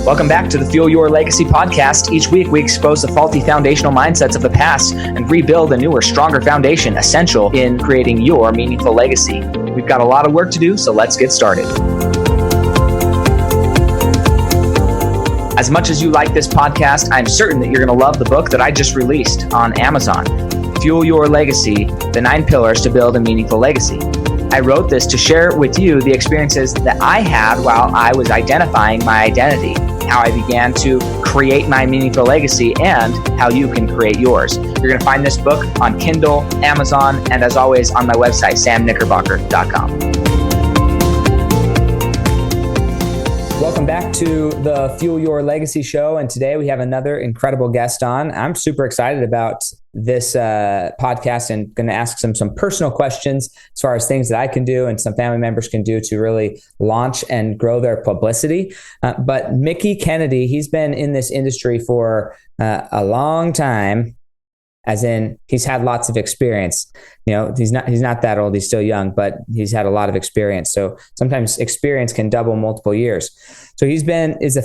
Welcome back to the Fuel Your Legacy podcast. Each week, we expose the faulty foundational mindsets of the past and rebuild a newer, stronger foundation essential in creating your meaningful legacy. We've got a lot of work to do, so let's get started. As much as you like this podcast, I'm certain that you're going to love the book that I just released on Amazon, Fuel Your Legacy, The 9 Pillars to Build a Meaningful Legacy. I wrote this to share with you the experiences that I had while I was identifying my identity, how I began to create my meaningful legacy, and how you can create yours. You're going to find this book on Kindle, Amazon, and as always on my website, samknickerbocker.com. Welcome back to the Fuel Your Legacy show, and today we have another incredible guest on. I'm super excited about this podcast and going to ask some personal questions as far as things that I can do and some family members can do to really launch and grow their publicity. But Mickie Kennedy, he's been in this industry for a long time, as in he's had lots of experience. You know, he's not that old, he's still young, but he's had a lot of experience. So sometimes experience can double multiple years. So is the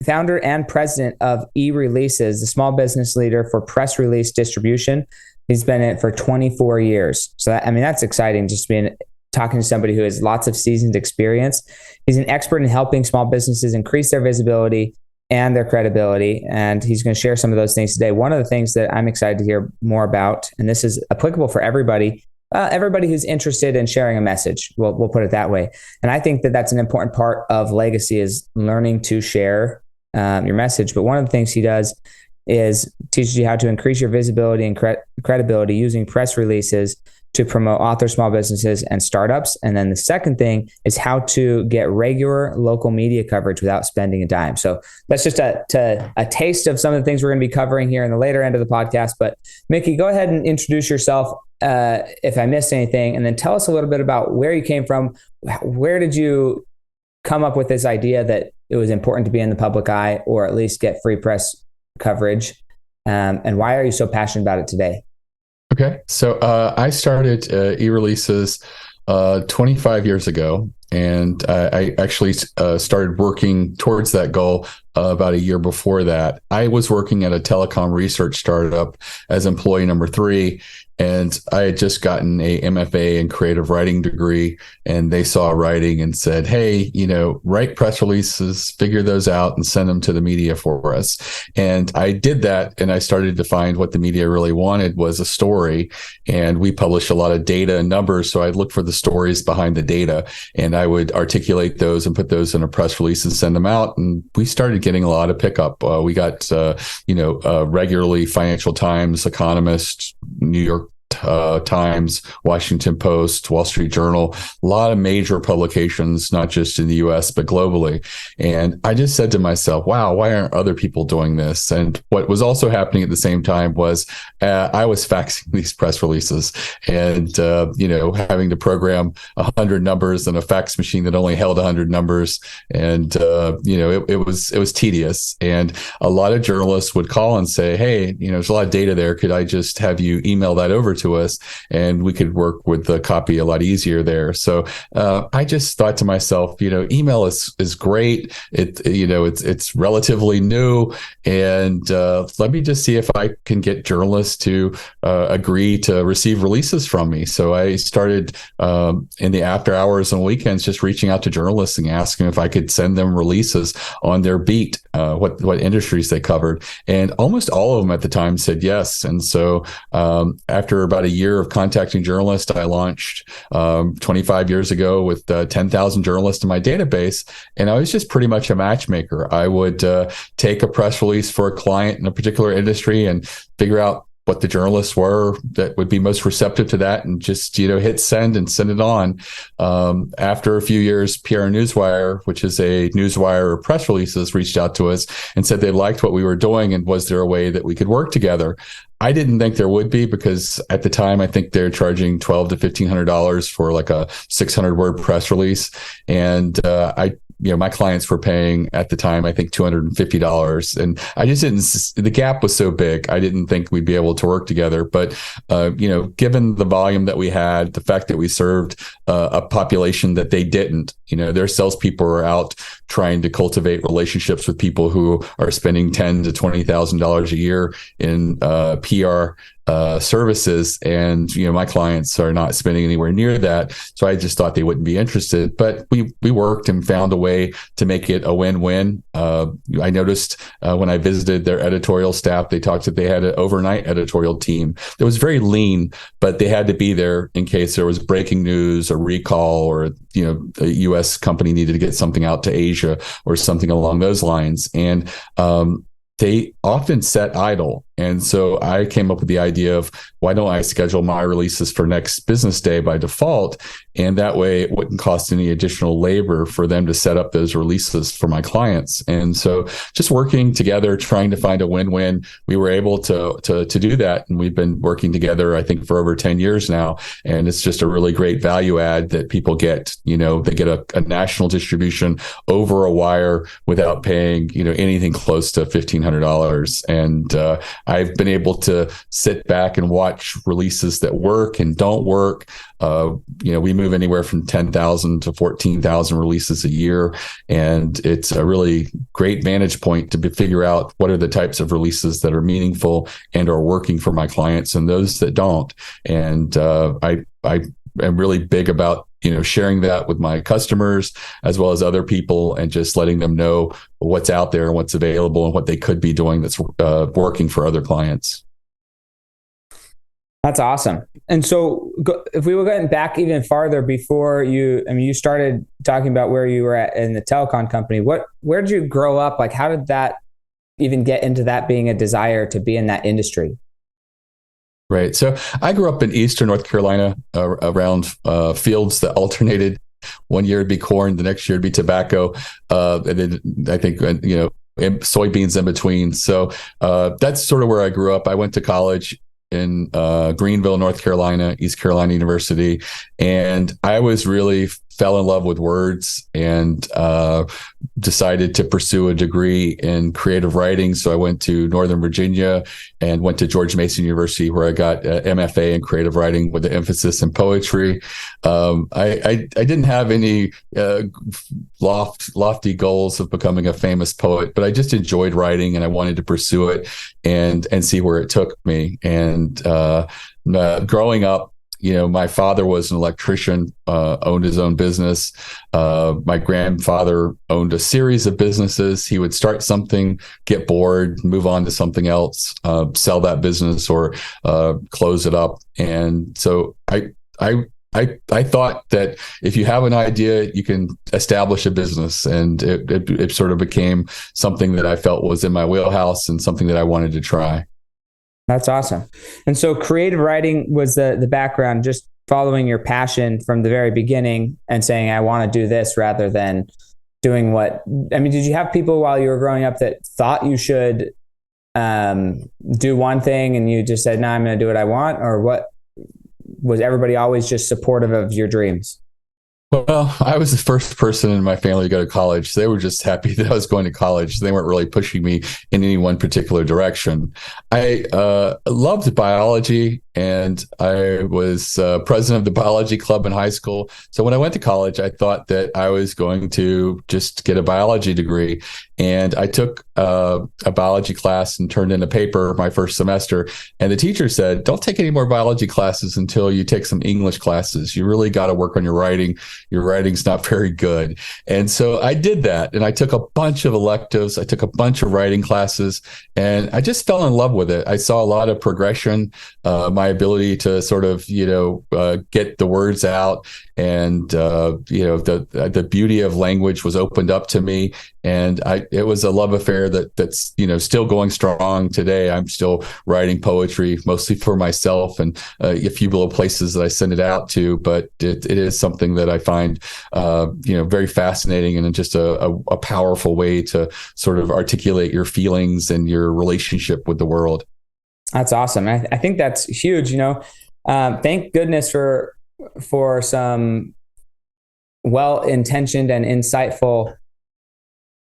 founder and president of Erleases, the small business leader for press release distribution. He's been in it for 24 years. So that's exciting, just talking to somebody who has lots of seasoned experience. He's an expert in helping small businesses increase their visibility and their credibility. And he's going to share some of those things today. One of the things that I'm excited to hear more about, and this is applicable for everybody who's interested in sharing a message, we'll put it that way. And I think that that's an important part of legacy, is learning to share your message. But one of the things he does is teaches you how to increase your visibility and credibility using press releases to promote authors, small businesses, and startups. And then the second thing is how to get regular local media coverage without spending a dime. So that's just a taste of some of the things we're going to be covering here in the later end of the podcast. But Mickie, go ahead and introduce yourself if I missed anything, and then tell us a little bit about where you came from. Where did you come up with this idea that it was important to be in the public eye, or at least get free press coverage? And why are you so passionate about it today? Okay. So I started Erleases 25 years ago, and I actually started working towards that goal about a year before that. I was working at a telecom research startup as employee number 3, and I had just gotten a MFA in creative writing degree, and they saw writing and said, hey, write press releases, figure those out and send them to the media for us. And I did that, and I started to find what the media really wanted was a story. And we published a lot of data and numbers. So I'd look for the stories behind the data, and I would articulate those and put those in a press release and send them out. And we started getting a lot of pickup. We got, regularly Financial Times, Economist, New York Times, Washington Post, Wall Street Journal, a lot of major publications, not just in the US, but globally. And I just said to myself, wow, why aren't other people doing this? And what was also happening at the same time was I was faxing these press releases and, having to program 100 numbers in a fax machine that only held 100 numbers. And, it was tedious. And a lot of journalists would call and say, hey, there's a lot of data there. Could I just have you email that over to us, and we could work with the copy a lot easier there. So I just thought to myself, email is great. It's relatively new, and let me just see if I can get journalists to agree to receive releases from me. So I started in the after hours and weekends just reaching out to journalists and asking if I could send them releases on their beat, what industries they covered, and almost all of them at the time said yes. And so after about a year of contacting journalists, I launched 25 years ago with 10,000 journalists in my database. And I was just pretty much a matchmaker. I would take a press release for a client in a particular industry and figure out what the journalists were that would be most receptive to that, and just, hit send and send it on. After a few years, PR Newswire, which is a newswire of press releases, reached out to us and said they liked what we were doing, and was there a way that we could work together? I didn't think there would be, because at the time, I think they're charging $1,200 to $1,500 for like a 600-word press release. And my clients were paying at the time, I think $250. And I just the gap was so big, I didn't think we'd be able to work together. But, given the volume that we had, the fact that we served a population that they didn't, Their salespeople are out trying to cultivate relationships with people who are spending $10,000 to $20,000 a year in PR services, and my clients are not spending anywhere near that. So I just thought they wouldn't be interested. But we worked and found a way to make it a win-win. I noticed when I visited their editorial staff, they talked that they had an overnight editorial team that was very lean, but they had to be there in case there was breaking news or recall, or a U.S. company needed to get something out to Asia or something along those lines. And they often sat idle. And so I came up with the idea of, why don't I schedule my releases for next business day by default? And that way it wouldn't cost any additional labor for them to set up those releases for my clients. And so just working together, trying to find a win-win, we were able to do that. And we've been working together, I think, for over 10 years now. And it's just a really great value add that people get. They get a national distribution over a wire without paying, anything close to $1,500. And I've been able to sit back and watch releases that work and don't work. We move anywhere from 10,000 to 14,000 releases a year. And it's a really great vantage point to figure out what are the types of releases that are meaningful and are working for my clients, and those that don't. And I am really big about sharing that with my customers as well as other people, and just letting them know what's out there and what's available and what they could be doing that's working for other clients. That's awesome. And so if we were getting back even farther before you started talking about where you were at in the telecom company, where did you grow up? Like, how did that even get into that being a desire to be in that industry? Right. So I grew up in Eastern North Carolina, around fields that alternated. One year it'd be corn, the next year it'd be tobacco, and then I think soybeans in between. So that's sort of where I grew up. I went to college in Greenville, North Carolina, East Carolina University, and I was really fell in love with words and decided to pursue a degree in creative writing. So I went to Northern Virginia and went to George Mason University, where I got an MFA in creative writing with an emphasis in poetry. I didn't have any lofty goals of becoming a famous poet, but I just enjoyed writing and I wanted to pursue it and see where it took me. And growing up, my father was an electrician, owned his own business. My grandfather owned a series of businesses. He would start something, get bored, move on to something else, sell that business or close it up. And so I thought that if you have an idea, you can establish a business. And it sort of became something that I felt was in my wheelhouse and something that I wanted to try. That's awesome. And so creative writing was the background, just following your passion from the very beginning and saying, I want to do this rather than doing did you have people while you were growing up that thought you should do one thing and you just said, no, I'm going to do what I want? Or what was everybody always just supportive of your dreams? Well, I was the first person in my family to go to college. So they were just happy that I was going to college. They weren't really pushing me in any one particular direction. I loved biology, and I was president of the biology club in high school. So when I went to college, I thought that I was going to just get a biology degree. And I took a biology class and turned in a paper my first semester. And the teacher said, don't take any more biology classes until you take some English classes. You really got to work on your writing. Your writing's not very good. And so I did that. And I took a bunch of electives. I took a bunch of writing classes, and I just fell in love with it. I saw a lot of progression, my ability to sort of, get the words out. And, the beauty of language was opened up to me. And it was a love affair that's still going strong today. I'm still writing poetry, mostly for myself and a few little places that I send it out to. But it is something that I find, very fascinating, and just a powerful way to sort of articulate your feelings and your relationship with the world. That's awesome. I think that's huge. Thank goodness for some well-intentioned and insightful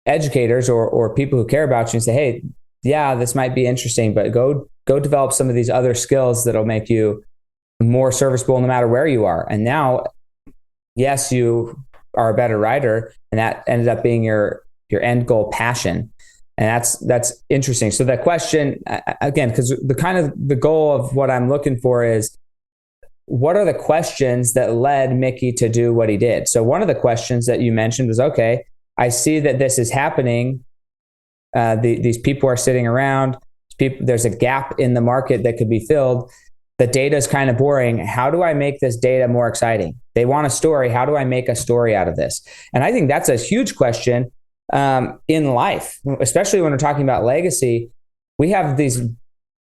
educators or people who care about you and say, hey, yeah, this might be interesting, but go develop some of these other skills that'll make you more serviceable no matter where you are. And now, yes, you are a better writer, and that ended up being your end goal passion. And that's interesting. So that question, again, because the goal of what I'm looking for is, what are the questions that led Mickie to do what he did? So one of the questions that you mentioned was, okay, I see that this is happening. These people are sitting around. There's a gap in the market that could be filled. The data is kind of boring. How do I make this data more exciting? They want a story. How do I make a story out of this? And I think that's a huge question in life, especially when we're talking about legacy. We have these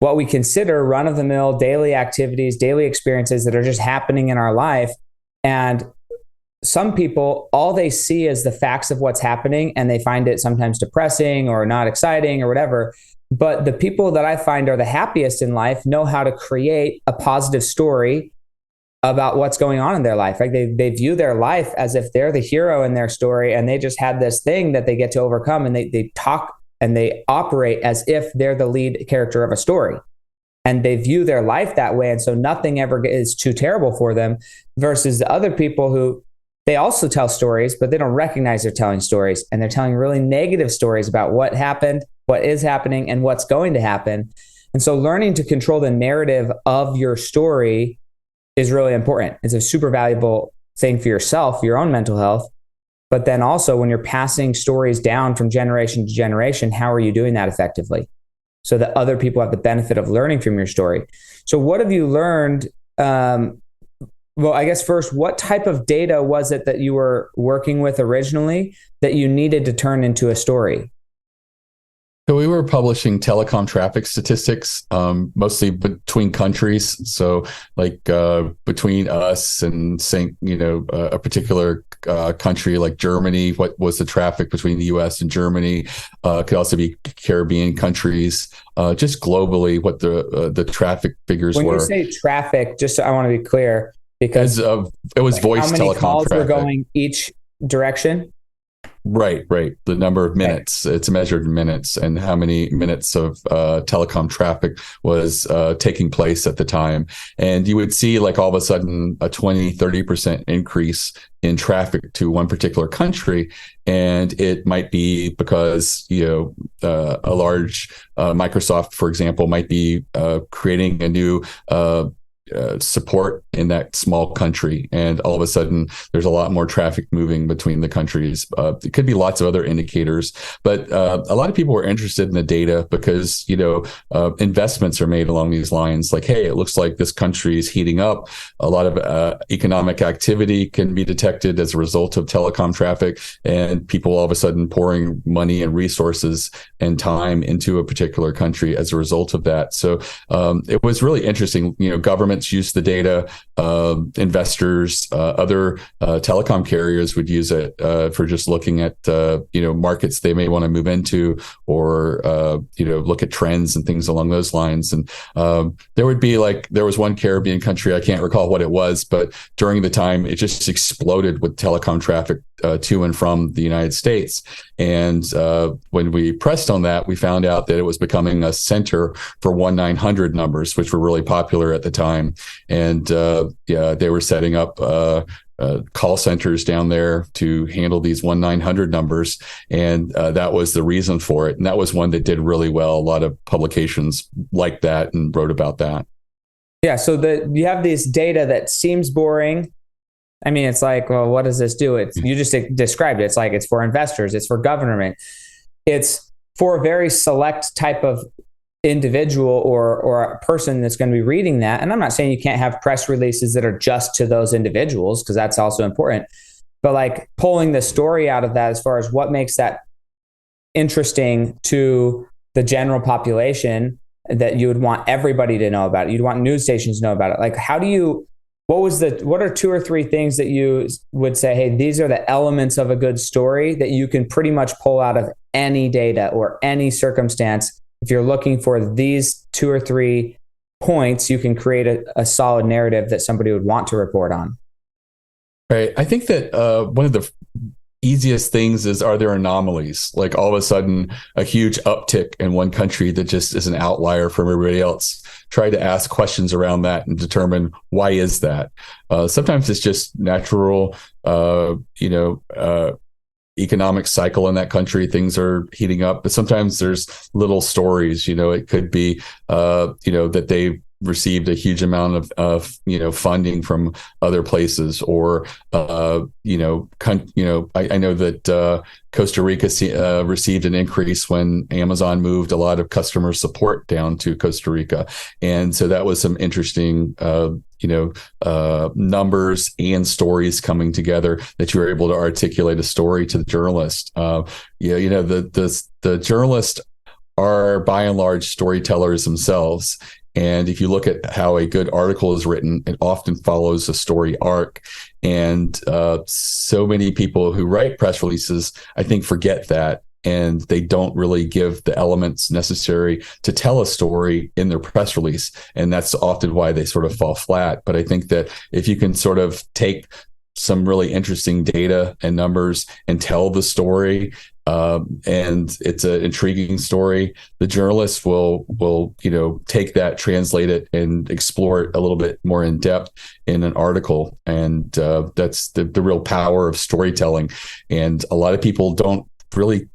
what we consider run-of-the-mill daily activities, daily experiences that are just happening in our life. And some people, all they see is the facts of what's happening, and they find it sometimes depressing or not exciting or whatever. But the people that I find are the happiest in life know how to create a positive story about what's going on in their life. Like they view their life as if they're the hero in their story, and they just had this thing that they get to overcome, and they talk and they operate as if they're the lead character of a story. And they view their life that way. And so nothing ever is too terrible for them, versus the other people who, they also tell stories, but they don't recognize they're telling stories. And they're telling really negative stories about what happened, what is happening, and what's going to happen. And so learning to control the narrative of your story is really important. It's a super valuable thing for yourself, your own mental health. But then also when you're passing stories down from generation to generation, how are you doing that effectively so that other people have the benefit of learning from your story? So what have you learned? Well, I guess first, what type of data was it that you were working with originally that you needed to turn into a story? So we were publishing telecom traffic statistics, mostly between countries. So like between us and saying, a particular country like Germany, what was the traffic between the US and Germany? Could also be Caribbean countries, just globally what the traffic figures were. When you say traffic, just I want to be clear, because it was voice telecom traffic. How many calls were going each direction? Right. The number of minutes, it's measured in minutes, and how many minutes of telecom traffic was taking place at the time. And you would see like all of a sudden a 20-30% increase in traffic to one particular country. And it might be because, a large Microsoft, for example, might be creating a new support in that small country, and all of a sudden there's a lot more traffic moving between the countries. It could be lots of other indicators, but a lot of people were interested in the data because investments are made along these lines. Like, hey, it looks like this country is heating up. A lot of economic activity can be detected as a result of telecom traffic, and people all of a sudden pouring money and resources and time into a particular country as a result of that. So it was really interesting. Governments use the data, investors, other telecom carriers would use it for just looking at markets they may want to move into, or look at trends and things along those lines. And there was one Caribbean country, I can't recall what it was, but during the time it just exploded with telecom traffic to and from the United States. And when we pressed on that, we found out that it was becoming a center for 1-900 numbers, which were really popular at the time. And they were setting up call centers down there to handle these 1-900 numbers. And that was the reason for it. And that was one that did really well. A lot of publications liked that and wrote about that. Yeah. So you have this data that seems boring. I mean, it's like, well, what does this do? You just described it. It's like, it's for investors, it's for government, it's for a very select type of individual or a person that's going to be reading that. And I'm not saying you can't have press releases that are just to those individuals, because that's also important. But like pulling the story out of that, as far as what makes that interesting to the general population, that you would want everybody to know about it. You'd want news stations to know about it. Like, what are 2 or 3 things that you would say, hey, these are the elements of a good story that you can pretty much pull out of any data or any circumstance? If you're looking for these 2 or 3 points, you can create a solid narrative that somebody would want to report on. Right. I think that one of the easiest things is, are there anomalies? Like all of a sudden a huge uptick in one country that just is an outlier from everybody else try to ask questions around that and determine why is that. Sometimes it's just natural, economic cycle in that country. Things are heating up, but sometimes there's little stories. It could be, that they received a huge amount of funding from other places, or I know that Costa Rica received an increase when Amazon moved a lot of customer support down to Costa Rica, and so that was some interesting numbers and stories coming together that you were able to articulate a story to the journalist. The journalists are by and large storytellers themselves. And if you look at how a good article is written, it often follows a story arc. And so many people who write press releases, I think, forget that. And they don't really give the elements necessary to tell a story in their press release. And that's often why they sort of fall flat. But I think that if you can sort of take some really interesting data and numbers and tell the story, and it's an intriguing story, the journalist will take that, translate it, and explore it a little bit more in depth in an article. And that's the real power of storytelling. And a lot of people don't really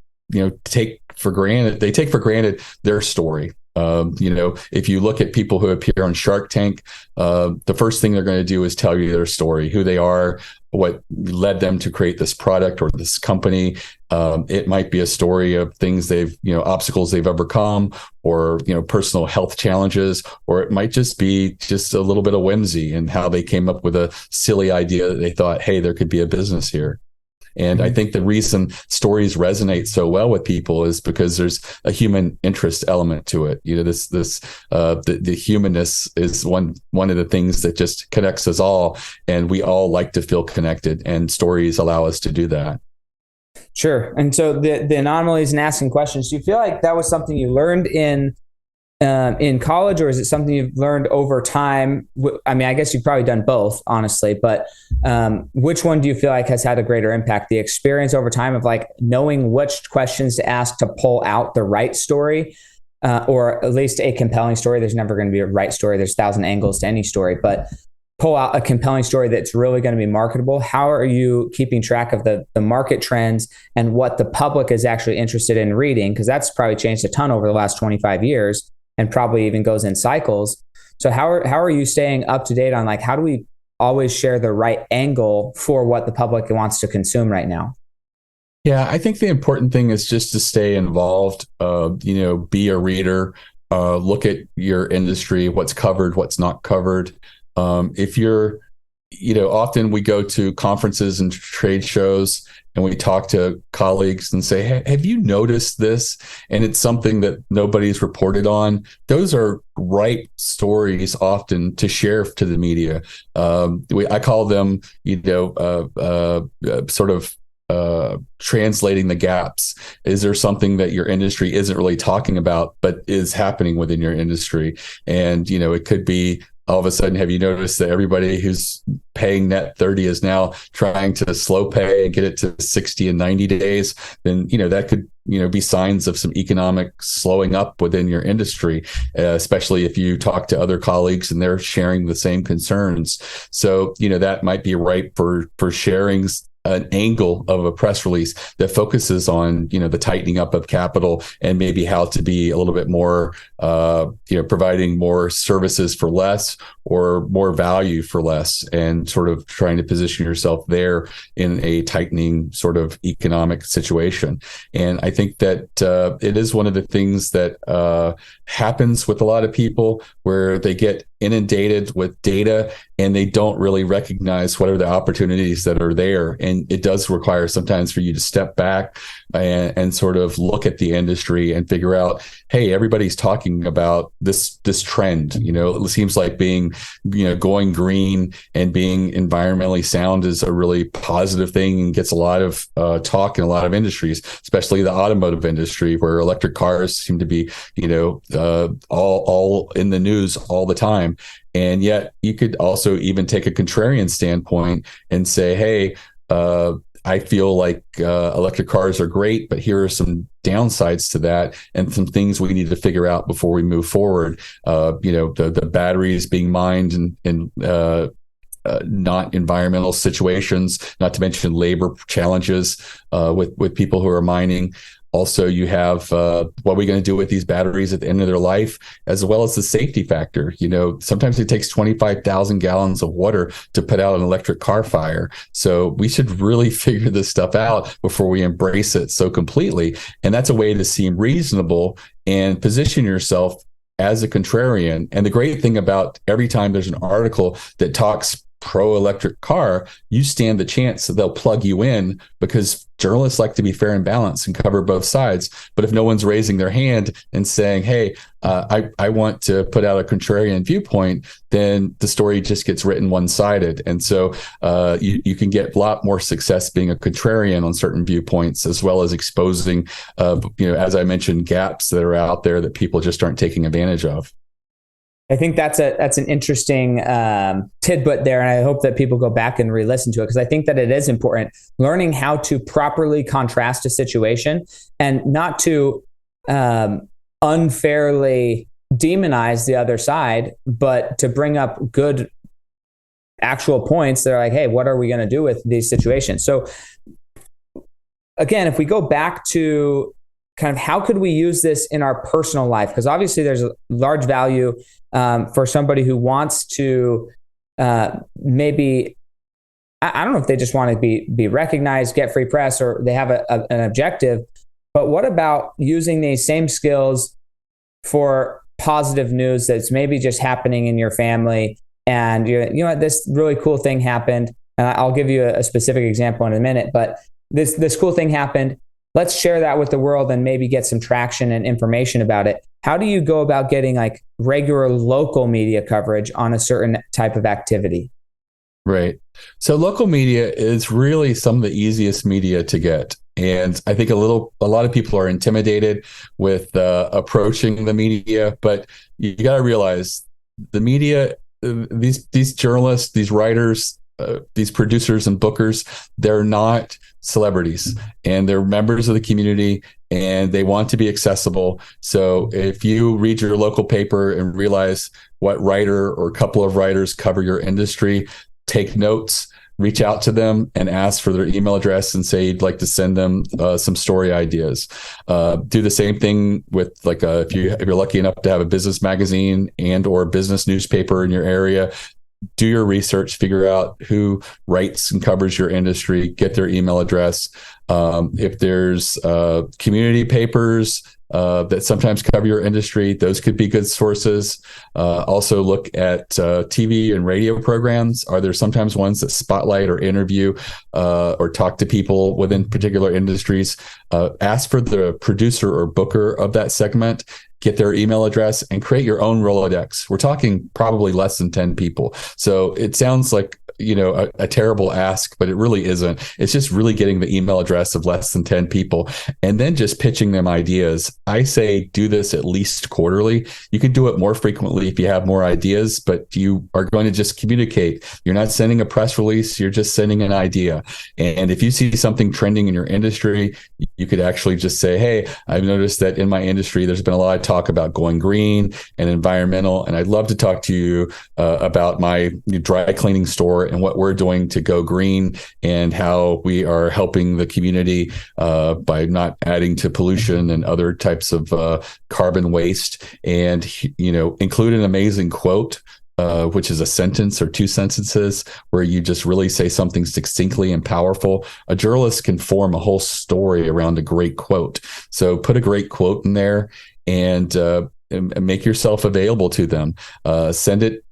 take for granted their story. If you look at people who appear on Shark Tank, the first thing they're going to do is tell you their story, who they are, what led them to create this product or this company. It might be a story of things obstacles they've overcome, or, personal health challenges, or it might just be just a little bit of whimsy and how they came up with a silly idea that they thought, hey, there could be a business here. And I think the reason stories resonate so well with people is because there's a human interest element to it. The humanness is one of the things that just connects us all, and we all like to feel connected, and stories allow us to do that. Sure. And so the anomalies and asking questions, do you feel like that was something you learned in college, or is it something you've learned over time? I mean, I guess you've probably done both, honestly, but which one do you feel like has had a greater impact? The experience over time of like knowing which questions to ask to pull out the right story, or at least a compelling story. There's never going to be a right story. There's 1,000 angles to any story, but pull out a compelling story that's really going to be marketable. How are you keeping track of the market trends and what the public is actually interested in reading? Because that's probably changed a ton over the last 25 years. And probably even goes in cycles. So how are you staying up to date on, like, how do we always share the right angle for what the public wants to consume right now? Yeah, I think the important thing is just to stay involved, be a reader, look at your industry, what's covered, what's not covered. If you're, often we go to conferences and trade shows and we talk to colleagues and say, hey, have you noticed this? And it's something that nobody's reported on. Those are ripe stories often to share to the media. I call them, translating the gaps. Is there something that your industry isn't really talking about, but is happening within your industry? And, it could be, all of a sudden, have you noticed that everybody who's paying net 30 is now trying to slow pay and get it to 60 and 90 days? Then, that could, be signs of some economic slowing up within your industry, especially if you talk to other colleagues and they're sharing the same concerns. So, that might be ripe for sharing an angle of a press release that focuses on, the tightening up of capital and maybe how to be a little bit more, providing more services for less or more value for less, and sort of trying to position yourself there in a tightening sort of economic situation. And I think that it is one of the things that happens with a lot of people, where they get inundated with data and they don't really recognize what are the opportunities that are there. And it does require sometimes for you to step back and sort of look at the industry and figure out, hey, everybody's talking about this trend. It seems like being, going green and being environmentally sound is a really positive thing and gets a lot of talk in a lot of industries, especially the automotive industry, where electric cars seem to be, all in the news all the time. And yet you could also even take a contrarian standpoint and say, hey, I feel like electric cars are great, but here are some downsides to that and some things we need to figure out before we move forward. The batteries being mined in not environmental situations, not to mention labor challenges with people who are mining. Also, you have what are we going to do with these batteries at the end of their life, as well as the safety factor. Sometimes it takes 25,000 gallons of water to put out an electric car fire. So we should really figure this stuff out before we embrace it so completely. And that's a way to seem reasonable and position yourself as a contrarian. And the great thing about every time there's an article that talks pro-electric car, you stand the chance that they'll plug you in, because journalists like to be fair and balanced and cover both sides. But if no one's raising their hand and saying, hey, I want to put out a contrarian viewpoint, then the story just gets written one-sided. And so you can get a lot more success being a contrarian on certain viewpoints, as well as exposing, as I mentioned, gaps that are out there that people just aren't taking advantage of. I think that's an interesting tidbit there, and I hope that people go back and re-listen to it, because I think that it is important, learning how to properly contrast a situation and not to unfairly demonize the other side, but to bring up good actual points that are like, hey, what are we going to do with these situations? So again, if we go back to kind of how could we use this in our personal life, because obviously there's a large value for somebody who wants to maybe, I don't know if they just want to be recognized, get free press, or they have an objective, but what about using these same skills for positive news that's maybe just happening in your family, and this really cool thing happened, and I'll give you a specific example in a minute, but this cool thing happened. Let's share that with the world and maybe get some traction and information about it. How do you go about getting like regular local media coverage on a certain type of activity? Right. So local media is really some of the easiest media to get. And I think a lot of people are intimidated with approaching the media, but you got to realize the media, these journalists, these writers, these producers and bookers, they're not celebrities, and they're members of the community, and they want to be accessible. So if you read your local paper and realize what writer or couple of writers cover your industry, take notes, reach out to them and ask for their email address and say you'd like to send them some story ideas. Do the same thing with if you're lucky enough to have a business magazine and or business newspaper in your area. Do your research, figure out who writes and covers your industry, get their email address. If there's community papers that sometimes cover your industry, those could be good sources. Also look at TV and radio programs. Are there sometimes ones that spotlight or interview or talk to people within particular industries? Ask for the producer or booker of that segment, get their email address, and create your own Rolodex. We're talking probably less than 10 people. So it sounds like, a terrible ask, but it really isn't. It's just really getting the email address of less than 10 people and then just pitching them ideas. I say do this at least quarterly. You can do it more frequently if you have more ideas, but you are going to just communicate. You're not sending a press release. You're just sending an idea. And if you see something trending in your industry, you could actually just say, hey, I've noticed that in my industry, there's been a lot of talk about going green and environmental, and I'd love to talk to you about my dry cleaning store and what we're doing to go green and how we are helping the community by not adding to pollution and other types of carbon waste. And, include an amazing quote, which is a sentence or two sentences where you just really say something succinctly and powerful. A journalist can form a whole story around a great quote. So put a great quote in there and make yourself available to them. Send it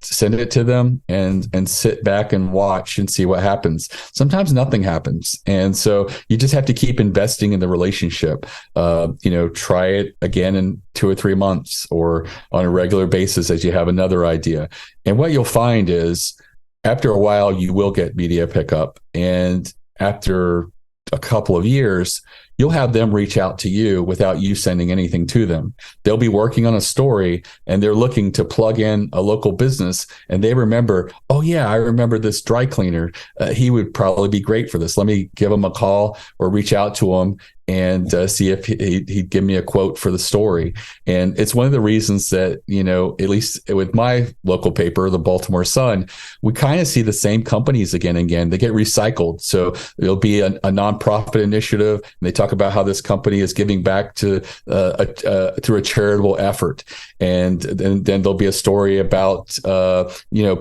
to them and sit back and watch and see what happens. Sometimes nothing happens. And so you just have to keep investing in the relationship. Try it again in 2 or 3 months or on a regular basis as you have another idea. And what you'll find is after a while, you will get media pickup. And after a couple of years, you'll have them reach out to you without you sending anything to them. They'll be working on a story and they're looking to plug in a local business, and they remember, oh yeah, I remember this dry cleaner. He would probably be great for this. Let me give him a call or reach out to him and see if he'd give me a quote for the story. And it's one of the reasons that, at least with my local paper, the Baltimore Sun, we kind of see the same companies again and again. They get recycled. So there'll be a nonprofit initiative, and they talk about how this company is giving back to through a charitable effort. And then there'll be a story about,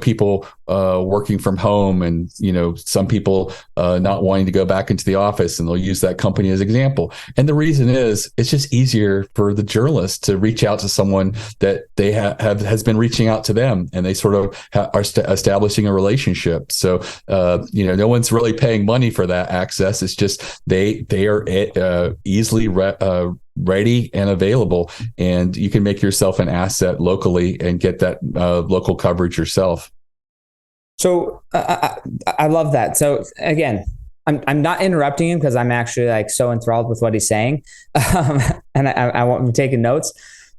people working from home, and, some people not wanting to go back into the office, and they'll use that company as an example. And the reason is it's just easier for the journalist to reach out to someone that they has been reaching out to them, and they sort of are establishing a relationship. So, no one's really paying money for that access. It's just they are easily ready and available, and you can make yourself an asset locally and get that local coverage yourself. So I love that. So again, I'm not interrupting him because I'm actually like so enthralled with what he's saying, and I want him taking notes.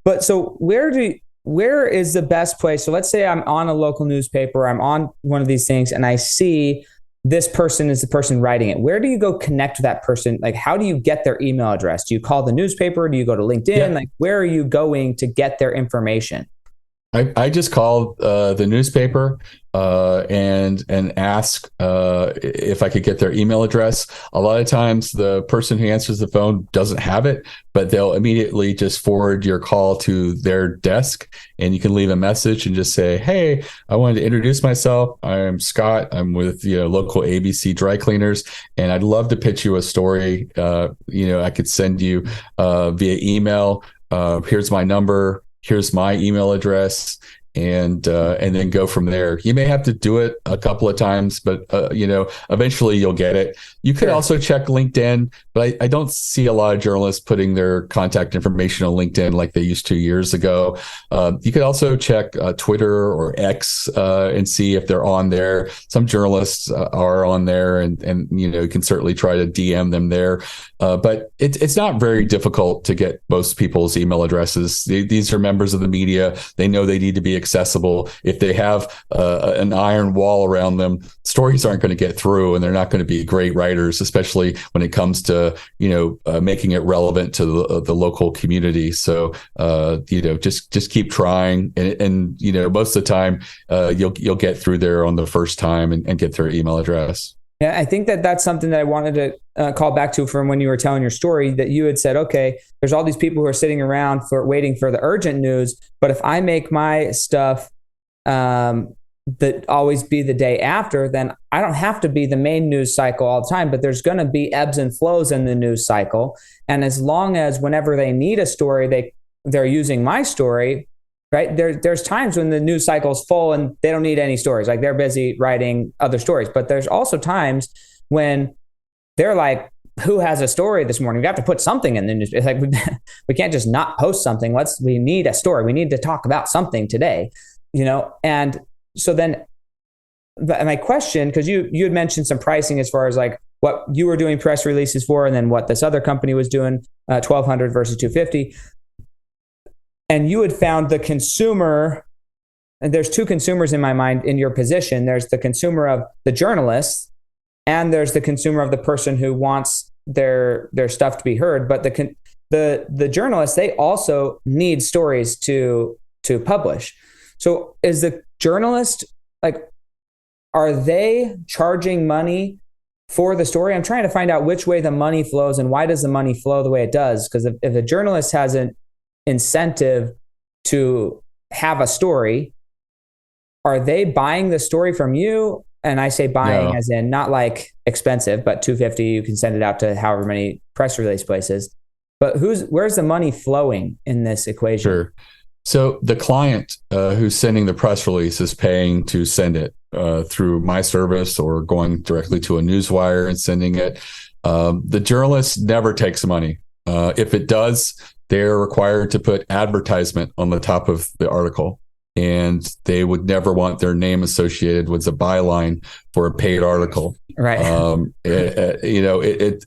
But so where is the best place? So let's say I'm on a local newspaper, I'm on one of these things, and I see this person is the person writing it. Where do you go connect with that person? Like, how do you get their email address? Do you call the newspaper? Do you go to LinkedIn? Yeah. Like, where are you going to get their information? I just call the newspaper and ask if I could get their email address. A lot of times the person who answers the phone doesn't have it, but they'll immediately just forward your call to their desk, and you can leave a message and just say, hey, I wanted to introduce myself. I'm Scott. I'm with local ABC dry cleaners, and I'd love to pitch you a story. I could send you via email. Here's my number. Here's my email address, and then go from there. You may have to do it a couple of times, but eventually you'll get it. You could also check LinkedIn, but I don't see a lot of journalists putting their contact information on LinkedIn like they used to years ago. You could also check Twitter or X and see if they're on there. Some journalists are on there, and you can certainly try to DM them there. But it's not very difficult to get most people's email addresses. These are members of the media. They know they need to be accessible. If they have an iron wall around them, stories aren't going to get through, and they're not going to be great writers, especially when it comes to making it relevant to the local community. So just keep trying, and most of the time you'll get through there on the first time and get their email address. Yeah, I think that's something that I wanted to call back to from when you were telling your story, that you had said, okay, there's all these people who are sitting around waiting for the urgent news. But if I make my stuff that always be the day after, then I don't have to be the main news cycle all the time, but there's going to be ebbs and flows in the news cycle. And as long as whenever they need a story, they're using my story, right? There's times when the news cycle is full and they don't need any stories. Like, they're busy writing other stories. But there's also times when they're like, who has a story this morning? We have to put something in the news. It's like, we can't just not post something. We need a story. We need to talk about something today, And so then my question, because you had mentioned some pricing as far as like what you were doing press releases for, and then what this other company was doing, $1,200 versus $250. And you had found the consumer, and there's two consumers in my mind in your position. There's the consumer of the journalist, and there's the consumer of the person who wants their stuff to be heard. But the journalists, they also need stories to publish. So is the journalist, like, are they charging money for the story? I'm trying to find out which way the money flows, and why does the money flow the way it does? Because if a journalist has an incentive to have a story, are they buying the story from you? And I say buying as in not like expensive, but $250, you can send it out to however many press release places. But where's the money flowing in this equation? Sure. So the client who's sending the press release is paying to send it through my service, or going directly to a newswire and sending it. The journalist never takes money. If it does, they're required to put advertisement on the top of the article. and they would never want their name associated with a byline for a paid article. Right. It's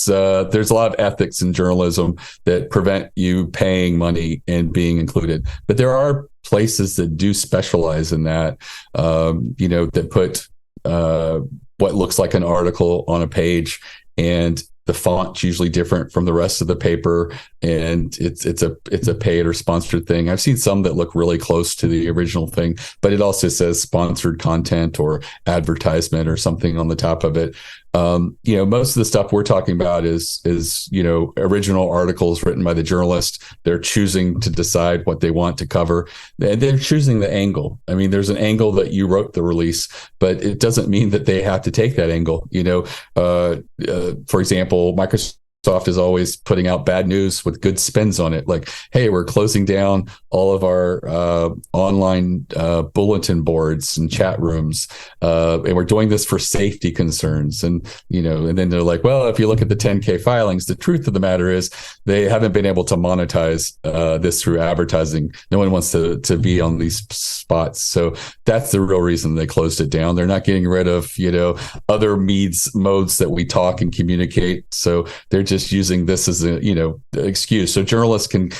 there's a lot of ethics in journalism that prevent you paying money and being included, but there are places that do specialize in that, that put what looks like an article on a page, and the font's usually different from the rest of the paper, and it's a paid or sponsored thing. I've seen some that look really close to the original thing, but it also says sponsored content or advertisement or something on the top of it. Most of the stuff we're talking about is original articles written by the journalist. They're choosing to decide what they want to cover. They're choosing the angle. I mean, there's an angle that you wrote the release, but it doesn't mean that they have to take that angle. For example, Microsoft is always putting out bad news with good spins on it. Like, hey, we're closing down all of our online bulletin boards and chat rooms, and we're doing this for safety concerns. And then they're like, well, if you look at the 10K filings, the truth of the matter is they haven't been able to monetize this through advertising. No one wants to be on these spots. So that's the real reason they closed it down. They're not getting rid of other modes that we talk and communicate. So they're just using this as a excuse. So journalists can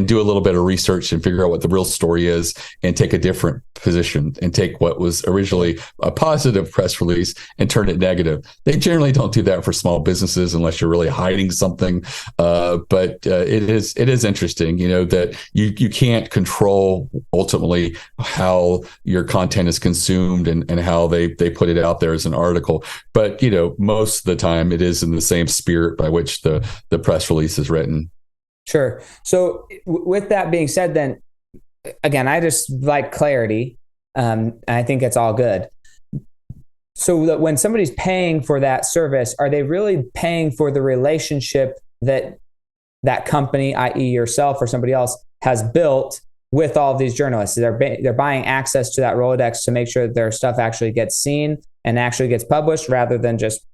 do a little bit of research and figure out what the real story is and take a different position and take what was originally a positive press release and turn it negative. They generally don't do that for small businesses unless you're really hiding something. But it is interesting, that you can't control ultimately how your content is consumed and how they put it out there as an article. But most of the time it is in the same spirit by which the press release is written. Sure. So with that being said, then again, I just like clarity. I think it's all good. So that when somebody's paying for that service, are they really paying for the relationship that company, i.e. yourself or somebody else, has built with all of these journalists? They're buying access to that Rolodex to make sure that their stuff actually gets seen and actually gets published rather than just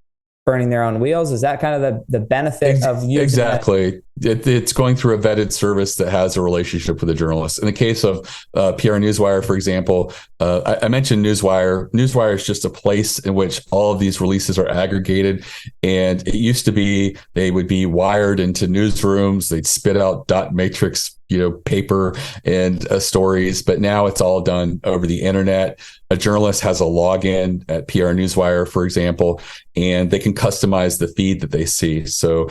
burning their own wheels. Is that kind of the benefit of using exactly it's going through a vetted service that has a relationship with the journalist. In the case of PR Newswire, for example, I mentioned Newswire. Newswire is just a place in which all of these releases are aggregated. And it used to be they would be wired into newsrooms. They'd spit out dot matrix paper and stories, but now it's all done over the internet. A journalist has a login at PR Newswire, for example, and they can customize the feed that they see. So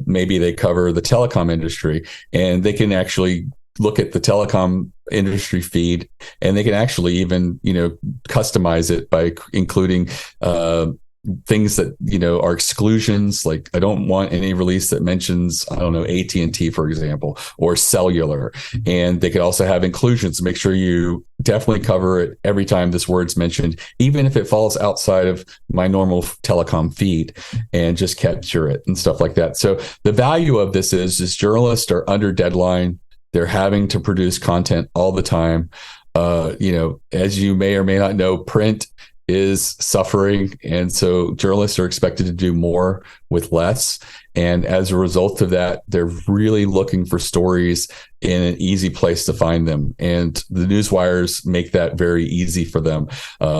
maybe they cover the telecom industry, and they can actually look at the telecom industry feed, and they can actually even customize it by including things that are exclusions. Like, I don't want any release that mentions, I don't know, AT&T, for example, or cellular. And they could also have inclusions. Make sure you definitely cover it every time this word's mentioned, even if it falls outside of my normal telecom feed, and just capture it and stuff like that. So the value of this is journalists are under deadline. They're having to produce content all the time. As you may or may not know, print is suffering. And so journalists are expected to do more with less. And as a result of that, they're really looking for stories in an easy place to find them. And the newswires make that very easy for them.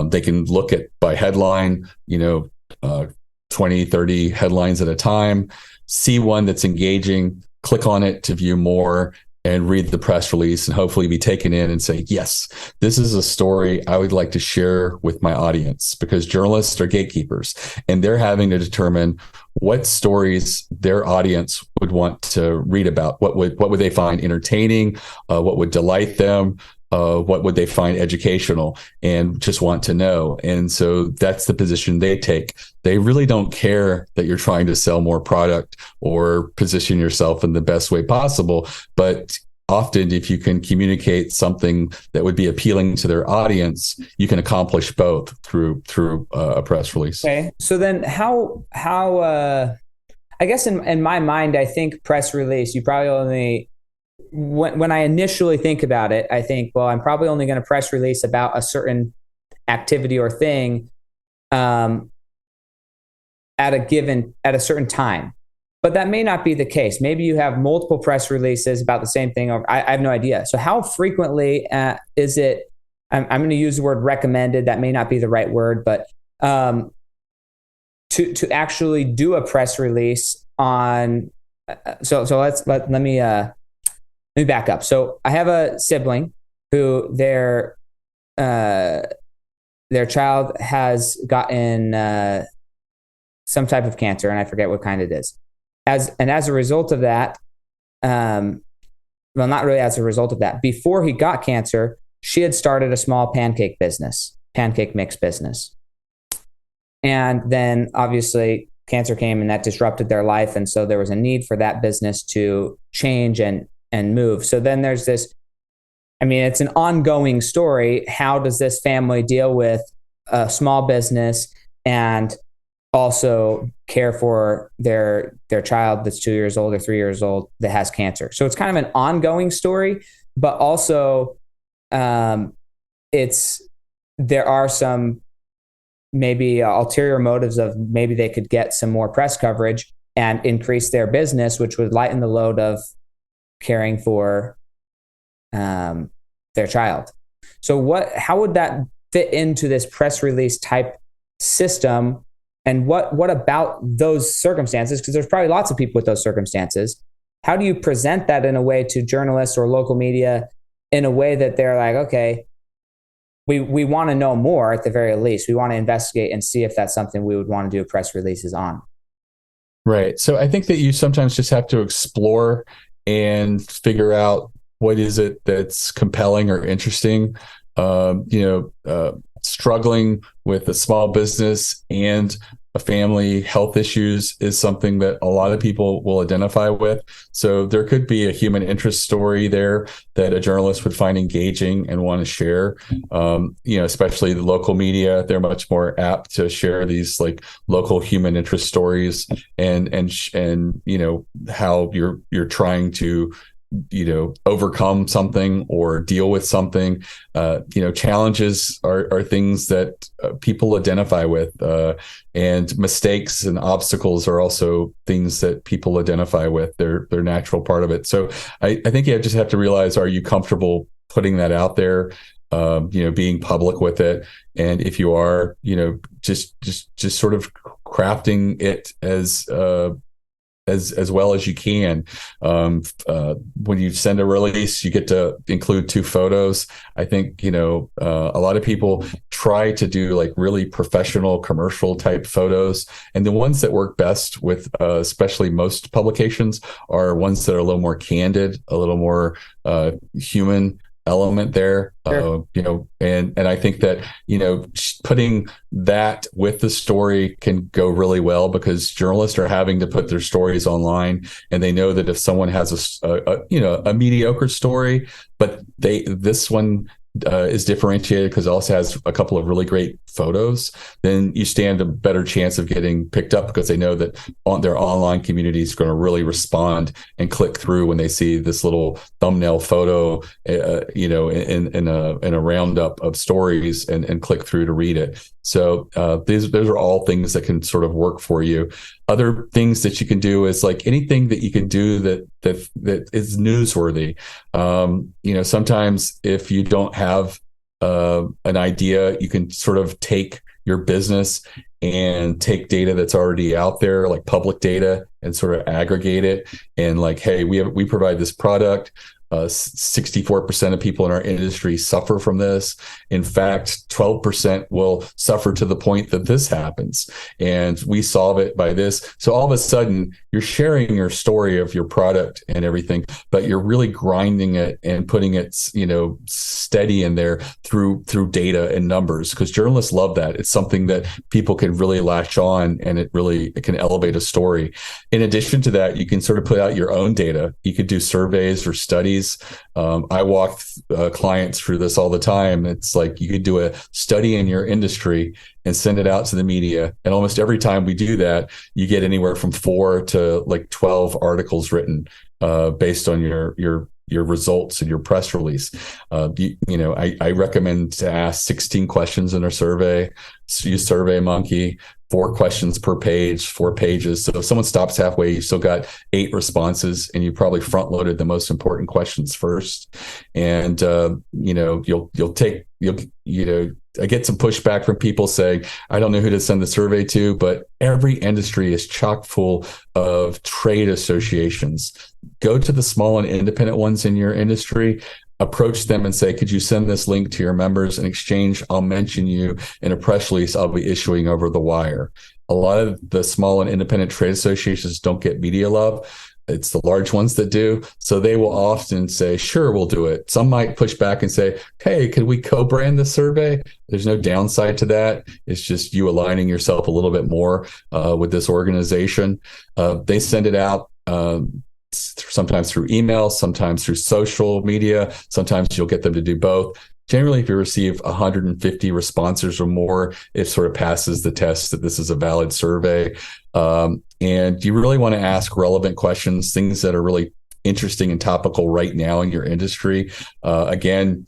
They can look at by headline, 20, 30 headlines at a time, see one that's engaging, click on it to view more, and read the press release and hopefully be taken in and say, yes, this is a story I would like to share with my audience, because journalists are gatekeepers and they're having to determine what stories their audience would want to read about. What would they find entertaining? What would delight them? What would they find educational and just want to know? And so that's the position they take. They really don't care that you're trying to sell more product or position yourself in the best way possible. But often, if you can communicate something that would be appealing to their audience, you can accomplish both through a press release. Okay. So then how I guess in my mind, I think press release, you probably only, when I initially think about it, I think, well, I'm probably only going to press release about a certain activity or thing at a certain time. But that may not be the case. Maybe you have multiple press releases about the same thing. Or I have no idea. So how frequently is it? I'm going to use the word recommended. That may not be the right word, but to actually do a press release on. Let me back up. So I have a sibling who their child has gotten some type of cancer, and I forget what kind it is. As a result of that, well, not really as a result of that. Before he got cancer, she had started a small pancake mix business. And then obviously cancer came and that disrupted their life. And so there was a need for that business to change and move. So then there's this, it's an ongoing story. How does this family deal with a small business and also care for their child that's 2 years old or 3 years old that has cancer? So it's kind of an ongoing story, but also there are some maybe ulterior motives of maybe they could get some more press coverage and increase their business, which would lighten the load of caring for their child. So how would that fit into this press release type system? And what about those circumstances? Because there's probably lots of people with those circumstances. How do you present that in a way to journalists or local media in a way that they're like, okay, we want to know more at the very least. We want to investigate and see if that's something we would want to do press releases on. Right. So I think that you sometimes just have to explore and figure out what is it that's compelling or interesting. Struggling with a small business and a family health issues is something that a lot of people will identify with. So there could be a human interest story there that a journalist would find engaging and want to share. Especially the local media, they're much more apt to share these like local human interest stories and how you're trying to overcome something or deal with something. Challenges are things that people identify with, and mistakes and obstacles are also things that people identify with. They're natural part of it. So I think you just have to realize, are you comfortable putting that out there? Being public with it. And if you are, just sort of crafting it as well as you can. When you send a release, you get to include 2 photos. I think, a lot of people try to do like really professional commercial type photos. And the ones that work best with, especially most publications, are ones that are a little more candid, a little more human element there. Sure. And I think that, putting that with the story can go really well, because journalists are having to put their stories online, and they know that if someone has a mediocre story, but this one is differentiated because it also has a couple of really great photos, then you stand a better chance of getting picked up, because they know that their online community is going to really respond and click through when they see this little thumbnail photo, in a roundup of stories, and click through to read it. So those are all things that can sort of work for you. Other things that you can do is like anything that you can do that is newsworthy. Sometimes if you don't have an idea, you can sort of take your business and take data that's already out there, like public data, and sort of aggregate it. And like, hey, we provide this product. 64% of people in our industry suffer from this. In fact, 12% will suffer to the point that this happens, and we solve it by this. So all of a sudden, you're sharing your story of your product and everything, but you're really grinding it and putting it, steady in there through data and numbers, because journalists love that. It's something that people can really latch on, and it can elevate a story. In addition to that, you can sort of put out your own data. You could do surveys or studies. I walk clients through this all the time. It's like you could do a study in your industry and send it out to the media. And almost every time we do that, you get anywhere from 4 to like 12 articles written based on your results and your press release. I recommend to ask 16 questions in a survey. Use SurveyMonkey. 4 questions per page, 4 pages. So if someone stops halfway, you still got 8 responses, and you probably front loaded the most important questions first. And I get some pushback from people saying, I don't know who to send the survey to, but every industry is chock full of trade associations. Go to the small and independent ones in your industry, approach them and say, could you send this link to your members? In exchange, I'll mention you in a press release I'll be issuing over the wire. A lot of the small and independent trade associations don't get media love. It's the large ones that do. So they will often say, sure, we'll do it. Some might push back and say, hey, could we co-brand the survey? There's no downside to that. It's just you aligning yourself a little bit more with this organization. They send it out sometimes through email, sometimes through social media. Sometimes you'll get them to do both. Generally, if you receive 150 responses or more, it sort of passes the test that this is a valid survey. And you really want to ask relevant questions, things that are really interesting and topical right now in your industry. Again,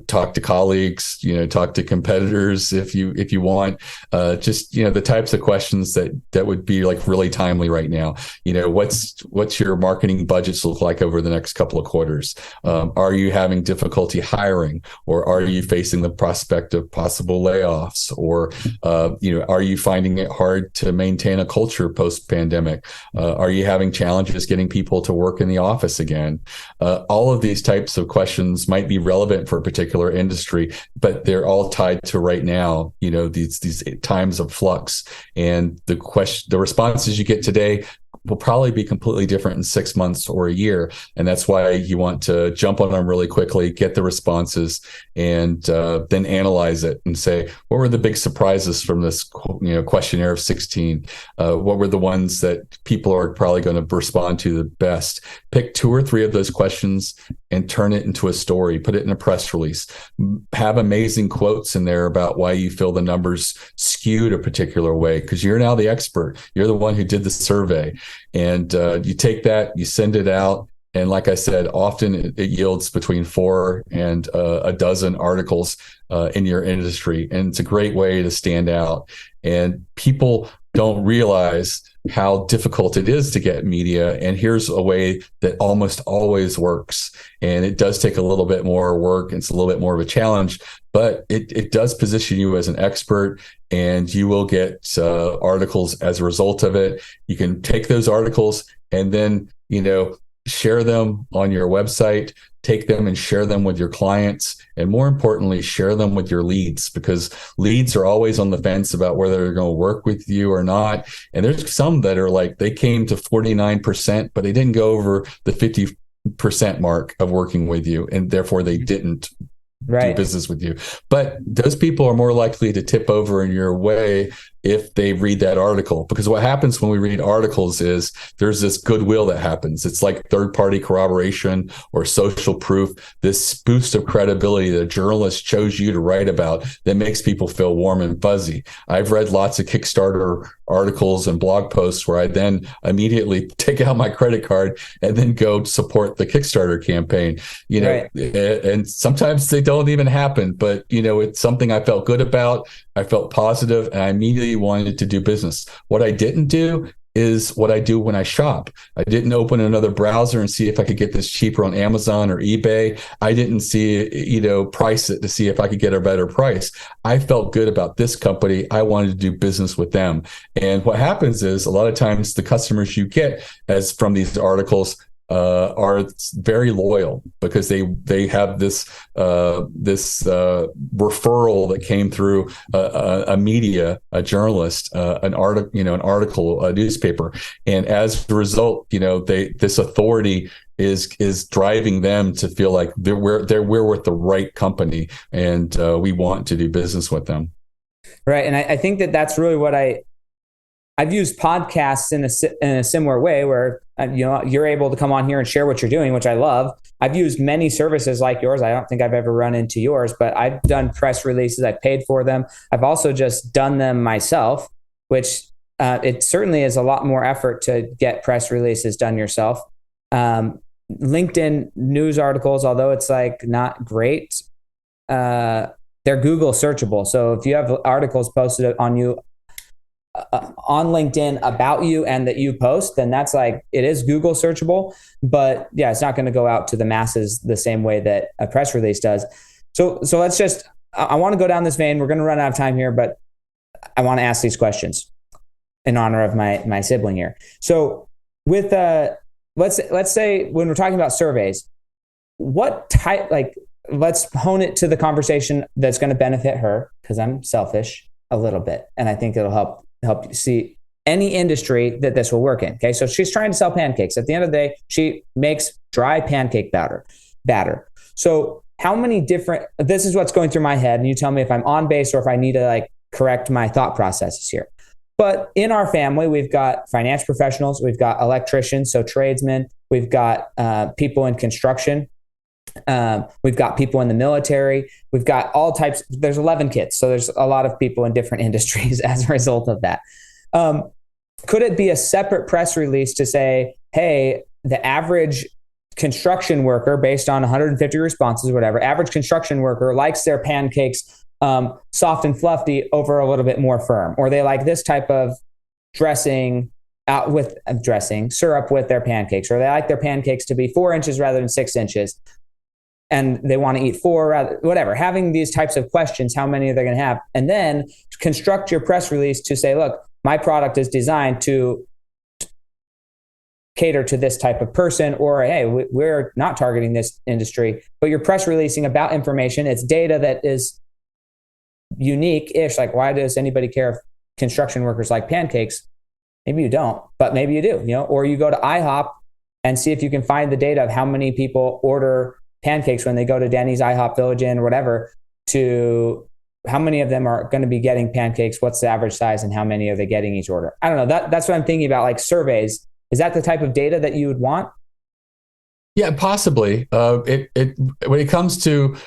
talk to colleagues, talk to competitors if you want. Just the types of questions that would be like really timely right now. What's your marketing budgets look like over the next couple of quarters? Are you having difficulty hiring, or are you facing the prospect of possible layoffs, or are you finding it hard to maintain a culture post-pandemic? Are you having challenges getting people to work in the office again? All of these types of questions might be relevant for a particular industry, but they're all tied to right now, these times of flux. And the responses you get today will probably be completely different in 6 months or a year. And that's why you want to jump on them really quickly, get the responses, and then analyze it and say, what were the big surprises from this questionnaire of 16? What were the ones that people are probably going to respond to the best? Pick 2 or 3 of those questions and turn it into a story, put it in a press release, have amazing quotes in there about why you feel the numbers skewed a particular way, because you're now the expert. You're the one who did the survey. And you take that, you send it out. And like I said, often it yields between 4 and a dozen articles in your industry. And it's a great way to stand out. And people don't realize how difficult it is to get media. And here's a way that almost always works. And it does take a little bit more work. It's a little bit more of a challenge, but it does position you as an expert, and you will get articles as a result of it. You can take those articles and then, share them on your website, take them and share them with your clients, and more importantly, share them with your leads, because leads are always on the fence about whether they're going to work with you or not. And there's some that are like, they came to 49%, but they didn't go over the 50% mark of working with you, and therefore they didn't do business with you. But those people are more likely to tip over in your way if they read that article, because what happens when we read articles is there's this goodwill that happens. It's like third-party corroboration or social proof, this boost of credibility that a journalist chose you to write about that makes people feel warm and fuzzy. I've read lots of Kickstarter articles and blog posts where I then immediately take out my credit card and then go support the Kickstarter campaign. And sometimes they don't even happen, but it's something I felt good about. I felt positive, and I immediately wanted to do business. What I didn't do is what I do when I shop. I didn't open another browser and see if I could get this cheaper on Amazon or eBay. I didn't price it to see if I could get a better price. I felt good about this company. I wanted to do business with them. And what happens is a lot of times the customers you get as from these articles are very loyal, because they have this referral that came through a journalist, an article, a newspaper, and as a result, this authority is driving them to feel like we're with the right company, and we want to do business with them. Right, and I think that's really what I've used podcasts in a similar way, where you're able to come on here and share what you're doing, which I love. I've used many services like yours. I don't think I've ever run into yours, but I've done press releases. I've paid for them. I've also just done them myself, which it certainly is a lot more effort to get press releases done yourself. LinkedIn news articles, although it's like not great, they're Google searchable. So if you have articles posted on you on LinkedIn about you and that you post, then that's like, it is Google searchable, but yeah, it's not going to go out to the masses the same way that a press release does. So let's just, I want to go down this vein. We're going to run out of time here, but I want to ask these questions in honor of my sibling here. So with, let's say when we're talking about surveys, what type, like, let's hone it to the conversation that's going to benefit her, because I'm selfish a little bit. And I think it'll help you see any industry that this will work in. Okay. So she's trying to sell pancakes. At the end of the day, she makes dry pancake batter. So how many different, this is what's going through my head, and you tell me if I'm on base or if I need to like correct my thought processes here. But in our family, we've got financial professionals, we've got electricians, so tradesmen, we've got people in construction, we've got people in the military, we've got all types. There's 11 kids, so there's a lot of people in different industries as a result of that. Could it be a separate press release to say, hey, the average construction worker, based on 150 responses, whatever, average construction worker likes their pancakes soft and fluffy over a little bit more firm, or they like this type of dressing syrup with their pancakes, or they like their pancakes to be 4 inches rather than 6 inches, and they want to eat 4 rather, whatever. Having these types of questions, how many are they going to have? And then construct your press release to say, look, my product is designed to cater to this type of person, or hey, we're not targeting this industry, but you're press releasing about information. It's data that is unique-ish. Like, why does anybody care if construction workers like pancakes? Maybe you don't, but maybe you do, or you go to IHOP and see if you can find the data of how many people order pancakes when they go to Denny's, IHOP, Village Inn, or whatever, to how many of them are going to be getting pancakes, what's the average size, and how many are they getting each order? I don't know. That's what I'm thinking about, like surveys. Is that the type of data that you would want? Yeah, possibly. When it comes to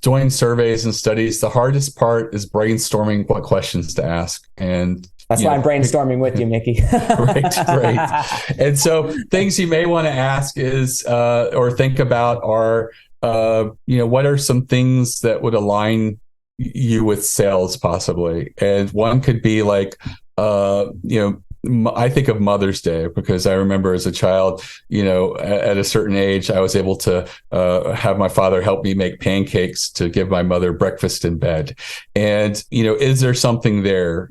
doing surveys and studies, the hardest part is brainstorming what questions to ask. And that's why I'm brainstorming with you, Mickie. Right. And so things you may want to ask is, or think about are, what are some things that would align you with sales possibly? And one could be like, I think of Mother's Day because I remember as a child, at a certain age, I was able to have my father help me make pancakes to give my mother breakfast in bed. And, is there something there?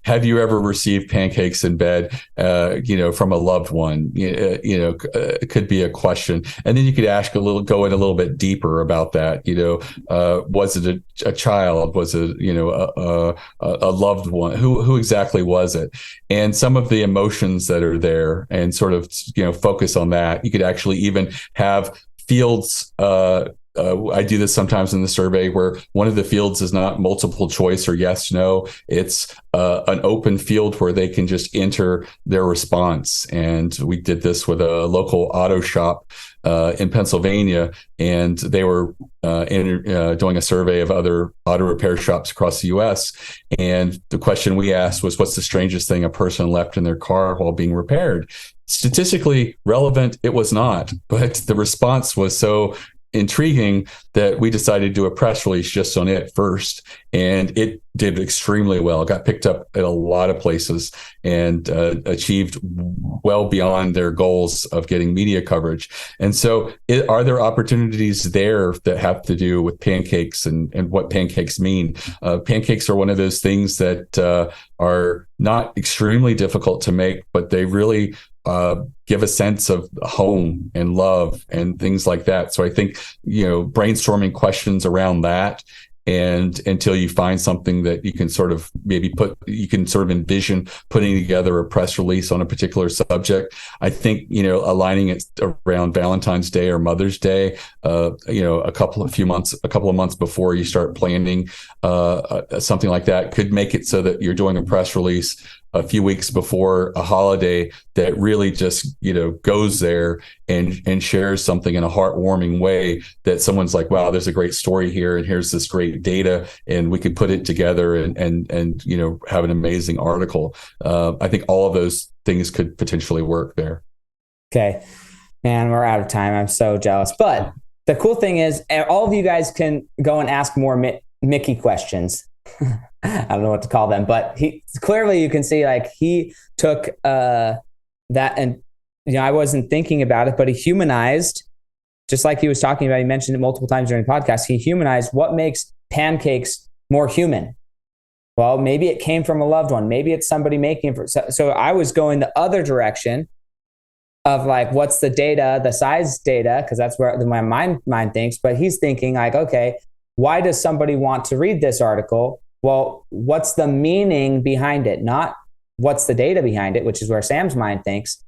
Have you ever received pancakes in bed, from a loved one? It could be a question. And then you could go in a little bit deeper about that. Was it a child? Was it, a loved one? Who exactly was it? And some of the emotions that are there, and sort of, focus on that. You could actually even have fields. I do this sometimes in the survey where one of the fields is not multiple choice or yes, no. It's an open field where they can just enter their response. And we did this with a local auto shop in Pennsylvania, and they were doing a survey of other auto repair shops across the U.S. And the question we asked was, what's the strangest thing a person left in their car while being repaired? Statistically relevant, it was not, but the response was so intriguing that we decided to do a press release just on it first, and it did extremely well. It got picked up at a lot of places and achieved well beyond their goals of getting media coverage. And so are there opportunities there that have to do with pancakes and what pancakes mean? Pancakes are one of those things that are not extremely difficult to make, but they really give a sense of home and love and things like that. So I think, brainstorming questions around that, and until you find something that you can sort of envision putting together a press release on a particular subject. I think, aligning it around Valentine's Day or Mother's Day, a couple of months before you start planning something like that could make it so that you're doing a press release a few weeks before a holiday that really just, goes there and shares something in a heartwarming way that someone's like, wow, there's a great story here, and here's this great data, and we could put it together and have an amazing article. I think all of those things could potentially work there. Okay, man, we're out of time. I'm so jealous. But the cool thing is all of you guys can go and ask more Mickie questions. I don't know what to call them, but he clearly, you can see like he took that, and I wasn't thinking about it, but he humanized, just like he was talking about. He mentioned it multiple times during the podcast. He humanized what makes pancakes more human. Well, maybe it came from a loved one. Maybe it's somebody making it. So I was going the other direction of like, what's the data, the size data, because that's where my mind thinks. But he's thinking like, okay, why does somebody want to read this article? Well, what's the meaning behind it? Not what's the data behind it, which is where Sam's mind thinks.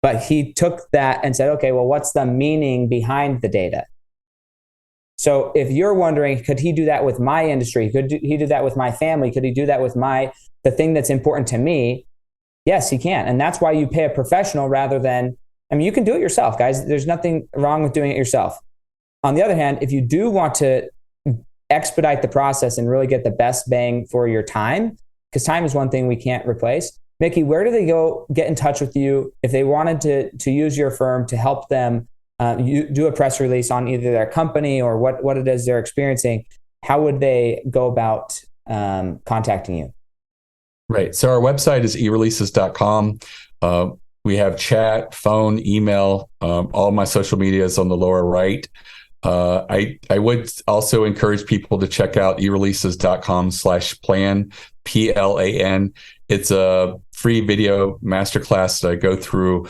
But he took that and said, okay, well, what's the meaning behind the data? So if you're wondering, could he do that with my industry? Could he do that with my family? Could he do that with the thing that's important to me? Yes, he can. And that's why you pay a professional rather than, you can do it yourself, guys. There's nothing wrong with doing it yourself. On the other hand, if you do want to expedite the process and really get the best bang for your time, because time is one thing we can't replace. Mickie, where do they go get in touch with you if they wanted to use your firm to help them you do a press release on either their company or what it is they're experiencing? How would they go about contacting you? Right. So our website is erleases.com. We have chat, phone, email. All my social media is on the lower right. I would also encourage people to check out erleases.com/plan, PLAN. It's a free video masterclass that I go through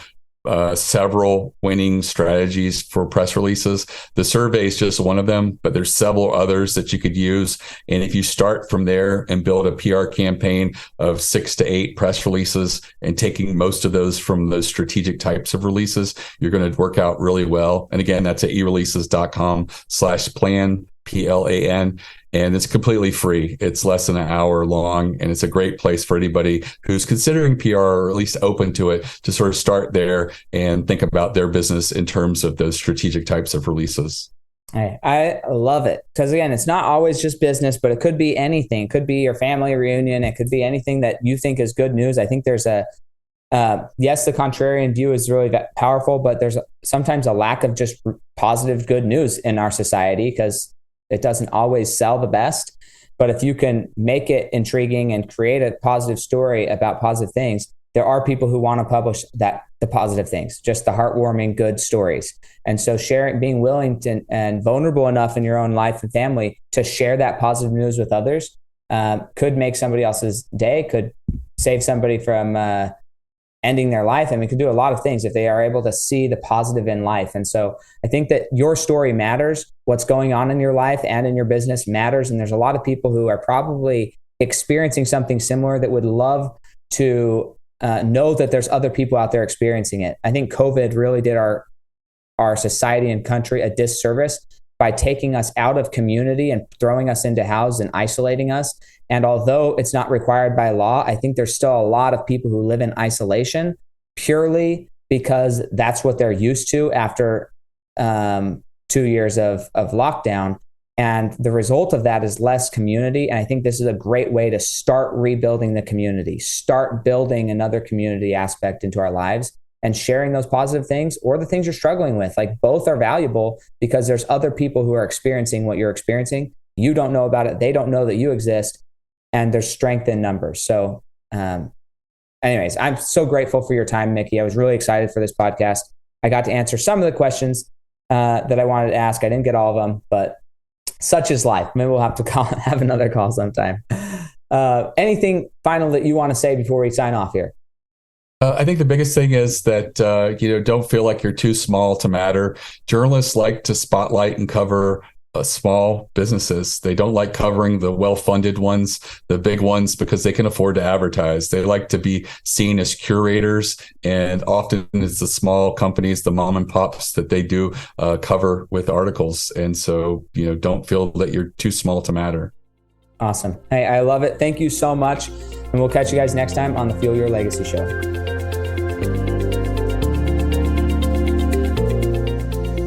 several winning strategies for press releases. The survey is just one of them, but there's several others that you could use. And if you start from there and build a PR campaign of 6 to 8 press releases and taking most of those from those strategic types of releases, you're going to work out really well. And again, that's at erleases.com/plan, PLAN. And it's completely free. It's less than an hour long. And it's a great place for anybody who's considering PR or at least open to it to sort of start there and think about their business in terms of those strategic types of releases. I love it. Because again, it's not always just business, but it could be anything. It could be your family reunion. It could be anything that you think is good news. I think there's yes, the contrarian view is really powerful, but there's sometimes a lack of just positive good news in our society because it doesn't always sell the best. But if you can make it intriguing and create a positive story about positive things, there are people who want to publish the positive things, just the heartwarming, good stories. And so being willing to, and vulnerable enough in your own life and family to share that positive news with others could make somebody else's day, could save somebody from ending their life. It could do a lot of things if they are able to see the positive in life. And so I think that your story matters. What's going on in your life and in your business matters. And there's a lot of people who are probably experiencing something similar that would love to know that there's other people out there experiencing it. I think COVID really did our society and country a disservice by taking us out of community and throwing us into houses and isolating us. And although it's not required by law, I think there's still a lot of people who live in isolation purely because that's what they're used to after 2 years of lockdown. And the result of that is less community. And I think this is a great way to start rebuilding the community, start building another community aspect into our lives and sharing those positive things or the things you're struggling with. Like both are valuable because there's other people who are experiencing what you're experiencing. You don't know about it. They don't know that you exist. And there's strength in numbers. So anyways, I'm so grateful for your time, Mickie. I was really excited for this podcast. I got to answer some of the questions that I wanted to ask. I didn't get all of them, but such is life. Maybe we'll have to have another call sometime. Anything final that you want to say before we sign off here? I think the biggest thing is that, don't feel like you're too small to matter. Journalists like to spotlight and cover small businesses. They don't like covering the well-funded ones, the big ones, because they can afford to advertise. They like to be seen as curators. And often it's the small companies, the mom and pops that they do cover with articles. And so, don't feel that you're too small to matter. Awesome. Hey, I love it. Thank you so much. And we'll catch you guys next time on the Fuel Your Legacy Show.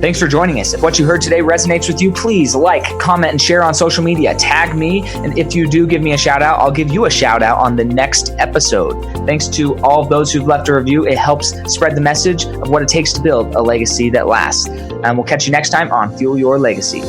Thanks for joining us. If what you heard today resonates with you, please like, comment, and share on social media. Tag me. And if you do give me a shout out, I'll give you a shout out on the next episode. Thanks to all of those who've left a review. It helps spread the message of what it takes to build a legacy that lasts. And we'll catch you next time on Fuel Your Legacy.